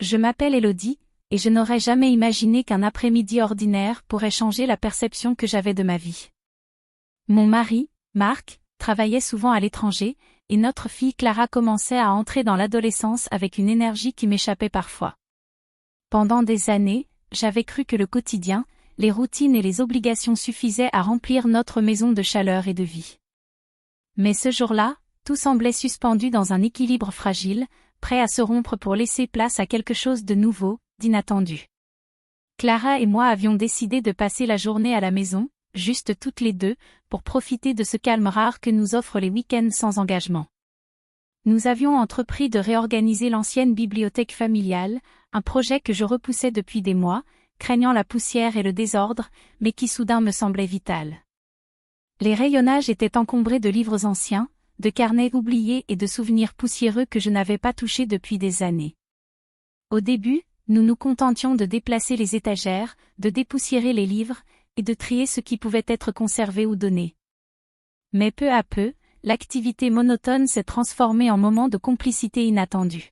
Je m'appelle Elodie, et je n'aurais jamais imaginé qu'un après-midi ordinaire pourrait changer la perception que j'avais de ma vie. Mon mari, Marc, travaillait souvent à l'étranger, et notre fille Clara commençait à entrer dans l'adolescence avec une énergie qui m'échappait parfois. Pendant des années, j'avais cru que le quotidien, les routines et les obligations suffisaient à remplir notre maison de chaleur et de vie. Mais ce jour-là, tout semblait suspendu dans un équilibre fragile, prêt à se rompre pour laisser place à quelque chose de nouveau, d'inattendu. Clara et moi avions décidé de passer la journée à la maison, juste toutes les deux, pour profiter de ce calme rare que nous offrent les week-ends sans engagement. Nous avions entrepris de réorganiser l'ancienne bibliothèque familiale, un projet que je repoussais depuis des mois, craignant la poussière et le désordre, mais qui soudain me semblait vital. Les rayonnages étaient encombrés de livres anciens, de carnets oubliés et de souvenirs poussiéreux que je n'avais pas touchés depuis des années. Au début, nous nous contentions de déplacer les étagères, de dépoussiérer les livres, et de trier ce qui pouvait être conservé ou donné. Mais peu à peu, l'activité monotone s'est transformée en moment de complicité inattendue.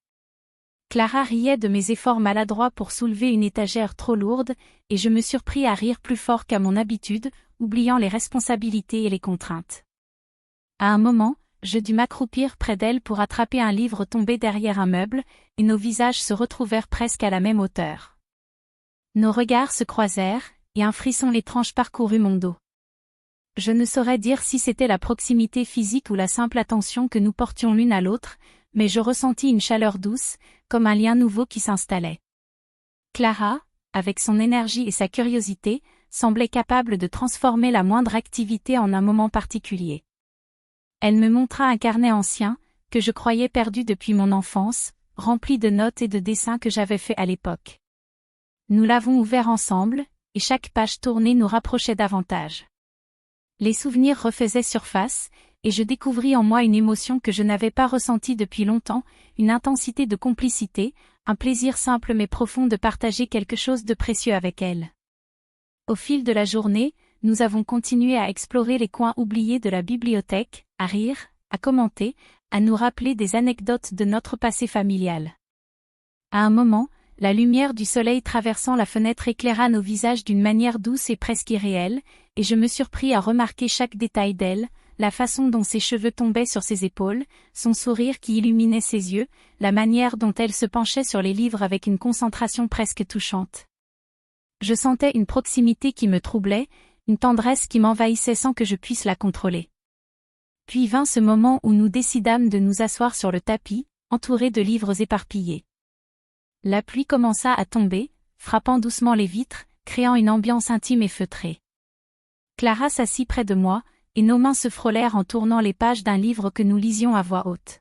Clara riait de mes efforts maladroits pour soulever une étagère trop lourde, et je me surpris à rire plus fort qu'à mon habitude, oubliant les responsabilités et les contraintes. À un moment, je dus m'accroupir près d'elle pour attraper un livre tombé derrière un meuble, et nos visages se retrouvèrent presque à la même hauteur. Nos regards se croisèrent, et un frisson étrange parcourut mon dos. Je ne saurais dire si c'était la proximité physique ou la simple attention que nous portions l'une à l'autre, mais je ressentis une chaleur douce, comme un lien nouveau qui s'installait. Clara, avec son énergie et sa curiosité, semblait capable de transformer la moindre activité en un moment particulier. Elle me montra un carnet ancien, que je croyais perdu depuis mon enfance, rempli de notes et de dessins que j'avais faits à l'époque. Nous l'avons ouvert ensemble, et chaque page tournée nous rapprochait davantage. Les souvenirs refaisaient surface, et je découvris en moi une émotion que je n'avais pas ressentie depuis longtemps, une intensité de complicité, un plaisir simple mais profond de partager quelque chose de précieux avec elle. Au fil de la journée, nous avons continué à explorer les coins oubliés de la bibliothèque, à rire, à commenter, à nous rappeler des anecdotes de notre passé familial. À un moment, la lumière du soleil traversant la fenêtre éclaira nos visages d'une manière douce et presque irréelle, et je me surpris à remarquer chaque détail d'elle, la façon dont ses cheveux tombaient sur ses épaules, son sourire qui illuminait ses yeux, la manière dont elle se penchait sur les livres avec une concentration presque touchante. Je sentais une proximité qui me troublait, une tendresse qui m'envahissait sans que je puisse la contrôler. Puis vint ce moment où nous décidâmes de nous asseoir sur le tapis, entourés de livres éparpillés. La pluie commença à tomber, frappant doucement les vitres, créant une ambiance intime et feutrée. Clara s'assit près de moi, et nos mains se frôlèrent en tournant les pages d'un livre que nous lisions à voix haute.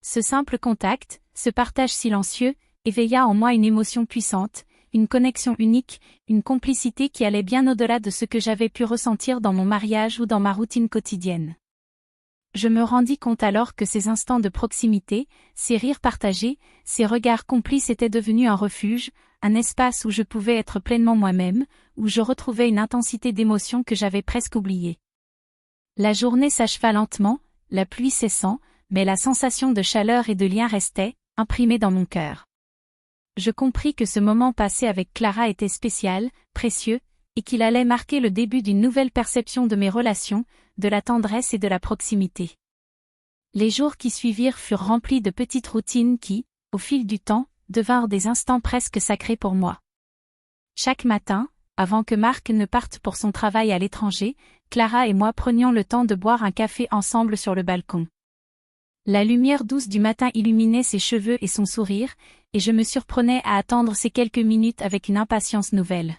Ce simple contact, ce partage silencieux, éveilla en moi une émotion puissante, une connexion unique, une complicité qui allait bien au-delà de ce que j'avais pu ressentir dans mon mariage ou dans ma routine quotidienne. Je me rendis compte alors que ces instants de proximité, ces rires partagés, ces regards complices étaient devenus un refuge, un espace où je pouvais être pleinement moi-même, où je retrouvais une intensité d'émotion que j'avais presque oubliée. La journée s'acheva lentement, la pluie cessant, mais la sensation de chaleur et de lien restait, imprimée dans mon cœur. Je compris que ce moment passé avec Clara était spécial, précieux, et qu'il allait marquer le début d'une nouvelle perception de mes relations, de la tendresse et de la proximité. Les jours qui suivirent furent remplis de petites routines qui, au fil du temps, devinrent des instants presque sacrés pour moi. Chaque matin, avant que Marc ne parte pour son travail à l'étranger, Clara et moi prenions le temps de boire un café ensemble sur le balcon. La lumière douce du matin illuminait ses cheveux et son sourire, et je me surprenais à attendre ces quelques minutes avec une impatience nouvelle.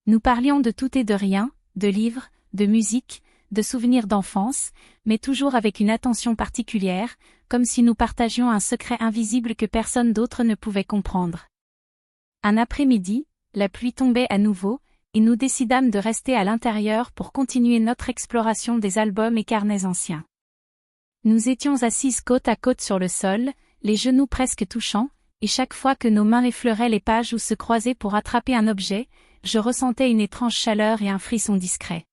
Nous parlions de tout et de rien, de livres, de musique, de souvenirs d'enfance, mais toujours avec une attention particulière, comme si nous partagions un secret invisible que personne d'autre ne pouvait comprendre. Un après-midi, la pluie tombait à nouveau, et nous décidâmes de rester à l'intérieur pour continuer notre exploration des albums et carnets anciens. Nous étions assises côte à côte sur le sol, les genoux presque touchants, et chaque fois que nos mains effleuraient les pages ou se croisaient pour attraper un objet, je ressentais une étrange chaleur et un frisson discret.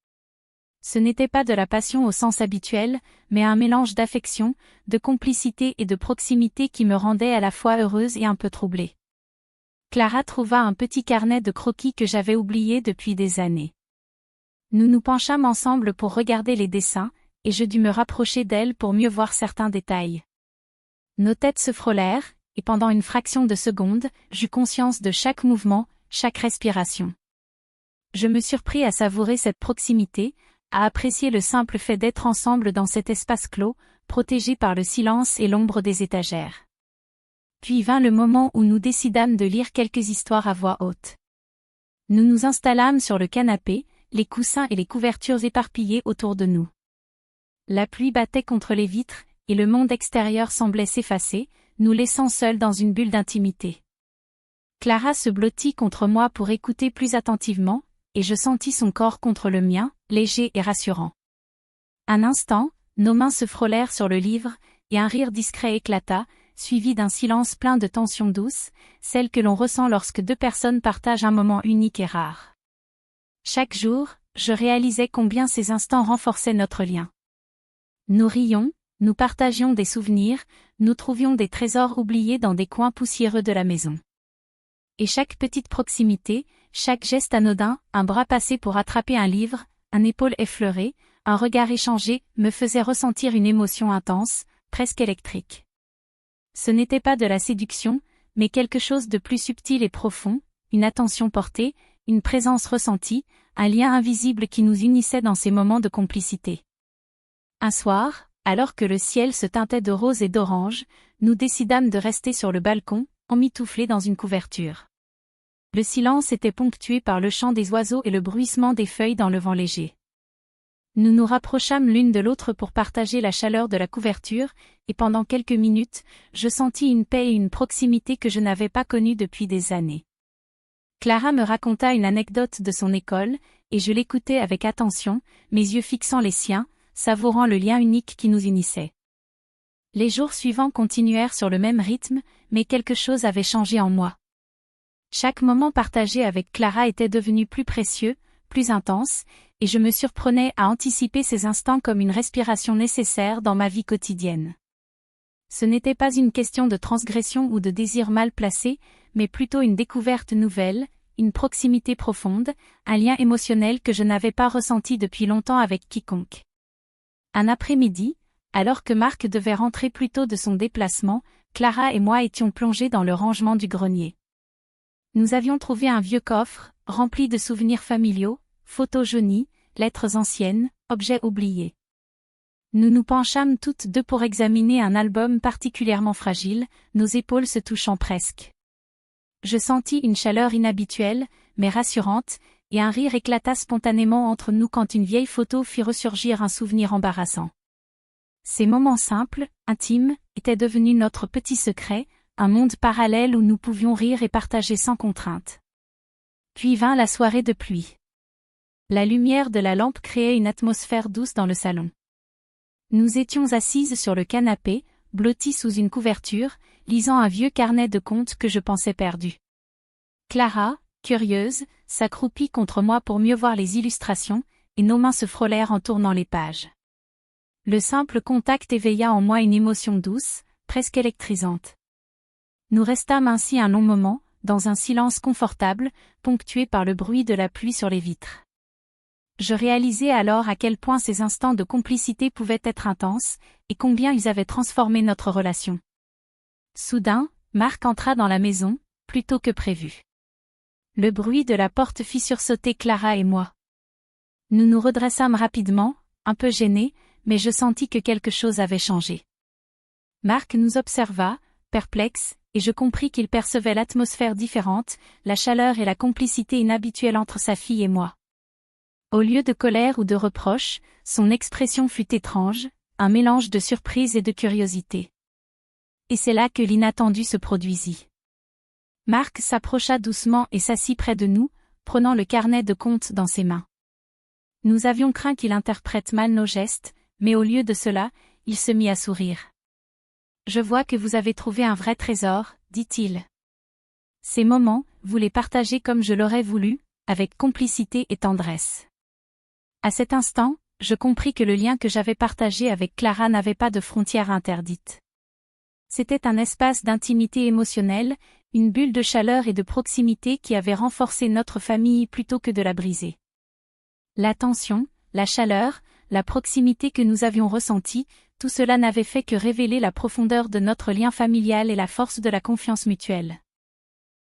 Ce n'était pas de la passion au sens habituel, mais un mélange d'affection, de complicité et de proximité qui me rendait à la fois heureuse et un peu troublée. Clara trouva un petit carnet de croquis que j'avais oublié depuis des années. Nous nous penchâmes ensemble pour regarder les dessins, et je dus me rapprocher d'elle pour mieux voir certains détails. Nos têtes se frôlèrent, et pendant une fraction de seconde, j'eus conscience de chaque mouvement, chaque respiration. Je me surpris à savourer cette proximité, à apprécier le simple fait d'être ensemble dans cet espace clos, protégé par le silence et l'ombre des étagères. Puis vint le moment où nous décidâmes de lire quelques histoires à voix haute. Nous nous installâmes sur le canapé, les coussins et les couvertures éparpillés autour de nous. La pluie battait contre les vitres, et le monde extérieur semblait s'effacer, nous laissant seuls dans une bulle d'intimité. Clara se blottit contre moi pour écouter plus attentivement, et je sentis son corps contre le mien, léger et rassurant. Un instant, nos mains se frôlèrent sur le livre, et un rire discret éclata, suivi d'un silence plein de tension douce, celle que l'on ressent lorsque deux personnes partagent un moment unique et rare. Chaque jour, je réalisais combien ces instants renforçaient notre lien. Nous rions, nous partagions des souvenirs, nous trouvions des trésors oubliés dans des coins poussiéreux de la maison. Et chaque petite proximité, chaque geste anodin, un bras passé pour attraper un livre, un épaule effleurée, un regard échangé, me faisait ressentir une émotion intense, presque électrique. Ce n'était pas de la séduction, mais quelque chose de plus subtil et profond, une attention portée, une présence ressentie, un lien invisible qui nous unissait dans ces moments de complicité. Un soir, alors que le ciel se teintait de rose et d'orange, nous décidâmes de rester sur le balcon, emmitouflés dans une couverture. Le silence était ponctué par le chant des oiseaux et le bruissement des feuilles dans le vent léger. Nous nous rapprochâmes l'une de l'autre pour partager la chaleur de la couverture, et pendant quelques minutes, je sentis une paix et une proximité que je n'avais pas connues depuis des années. Clara me raconta une anecdote de son école, et je l'écoutais avec attention, mes yeux fixant les siens, savourant le lien unique qui nous unissait. Les jours suivants continuèrent sur le même rythme, mais quelque chose avait changé en moi. Chaque moment partagé avec Clara était devenu plus précieux, plus intense, et je me surprenais à anticiper ces instants comme une respiration nécessaire dans ma vie quotidienne. Ce n'était pas une question de transgression ou de désir mal placé, mais plutôt une découverte nouvelle, une proximité profonde, un lien émotionnel que je n'avais pas ressenti depuis longtemps avec quiconque. Un après-midi, alors que Marc devait rentrer plus tôt de son déplacement, Clara et moi étions plongés dans le rangement du grenier. Nous avions trouvé un vieux coffre, rempli de souvenirs familiaux, photos jaunies, lettres anciennes, objets oubliés. Nous nous penchâmes toutes deux pour examiner un album particulièrement fragile, nos épaules se touchant presque. Je sentis une chaleur inhabituelle, mais rassurante, et un rire éclata spontanément entre nous quand une vieille photo fit ressurgir un souvenir embarrassant. Ces moments simples, intimes, étaient devenus notre petit secret, un monde parallèle où nous pouvions rire et partager sans contrainte. Puis vint la soirée de pluie. La lumière de la lampe créait une atmosphère douce dans le salon. Nous étions assises sur le canapé, blottis sous une couverture, lisant un vieux carnet de contes que je pensais perdu. Clara, curieuse, s'accroupit contre moi pour mieux voir les illustrations, et nos mains se frôlèrent en tournant les pages. Le simple contact éveilla en moi une émotion douce, presque électrisante. Nous restâmes ainsi un long moment, dans un silence confortable, ponctué par le bruit de la pluie sur les vitres. Je réalisais alors à quel point ces instants de complicité pouvaient être intenses, et combien ils avaient transformé notre relation. Soudain, Marc entra dans la maison, plus tôt que prévu. Le bruit de la porte fit sursauter Clara et moi. Nous nous redressâmes rapidement, un peu gênés, mais je sentis que quelque chose avait changé. Marc nous observa, perplexe, et je compris qu'il percevait l'atmosphère différente, la chaleur et la complicité inhabituelle entre sa fille et moi. Au lieu de colère ou de reproche, son expression fut étrange, un mélange de surprise et de curiosité. Et c'est là que l'inattendu se produisit. Marc s'approcha doucement et s'assit près de nous, prenant le carnet de contes dans ses mains. Nous avions craint qu'il interprète mal nos gestes, mais au lieu de cela, il se mit à sourire. « Je vois que vous avez trouvé un vrai trésor, » dit-il. Ces moments, vous les partagez comme je l'aurais voulu, avec complicité et tendresse. À cet instant, je compris que le lien que j'avais partagé avec Clara n'avait pas de frontières interdites. C'était un espace d'intimité émotionnelle, une bulle de chaleur et de proximité qui avait renforcé notre famille plutôt que de la briser. L'attention, la chaleur, la proximité que nous avions ressentie, tout cela n'avait fait que révéler la profondeur de notre lien familial et la force de la confiance mutuelle.